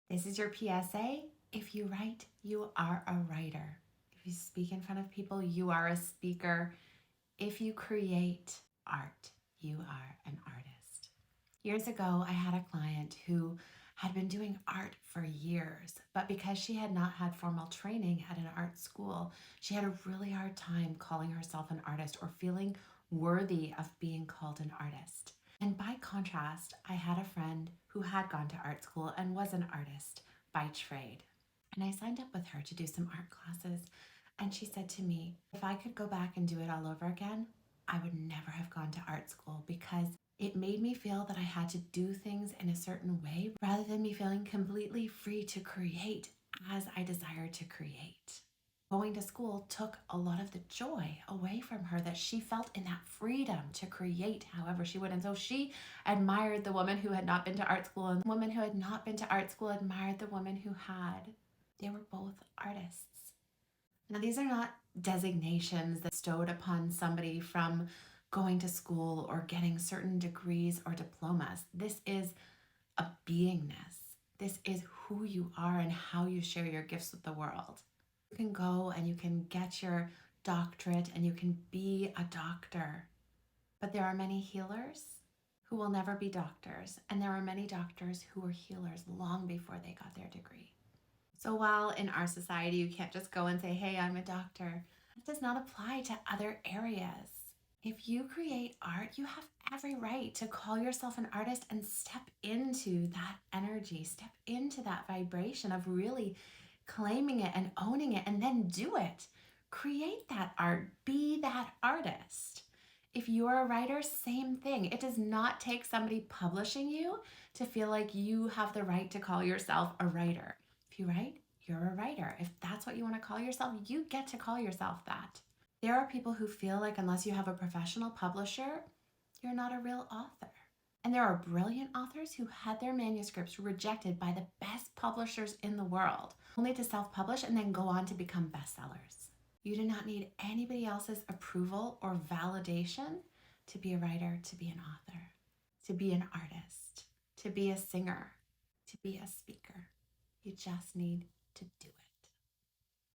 This is your PSA. If you write, you are a writer. If you speak in front of people, you are a speaker. If you create art, you are an artist. Years ago, I had a client who had been doing art for years, but because she had not had formal training at an art school, she had a really hard time calling herself an artist or feeling worthy of being called an artist. And by contrast, I had a friend who had gone to art school and was an artist by trade. And I signed up with her to do some art classes. And she said to me, if I could go back and do it all over again, I would never have gone to art school because it made me feel that I had to do things in a certain way rather than me feeling completely free to create as I desired to create. Going to school took a lot of the joy away from her that she felt in that freedom to create however she would. And so she admired the woman who had not been to art school, and the woman who had not been to art school admired the woman who had. They were both artists. Now, these are not designations that bestowed upon somebody from going to school or getting certain degrees or diplomas. This is a beingness. This is who you are and how you share your gifts with the world. You can go and you can get your doctorate and you can be a doctor, but there are many healers who will never be doctors, and there are many doctors who were healers long before they got their degree. So while in our society you can't just go and say, hey, I'm a doctor, it does not apply to other areas. If you create art, you have every right to call yourself an artist and step into that energy, step into that vibration of really claiming it and owning it, and then do it. Create that art, be that artist. If you're a writer, same thing. It does not take somebody publishing you to feel like you have the right to call yourself a writer. If you write, you're a writer. If that's what you want to call yourself, you get to call yourself that. There are people who feel like unless you have a professional publisher, you're not a real author. And there are brilliant authors who had their manuscripts rejected by the best publishers in the world, only to self-publish and then go on to become bestsellers. You do not need anybody else's approval or validation to be a writer, to be an author, to be an artist, to be a singer, to be a speaker. You just need to do it.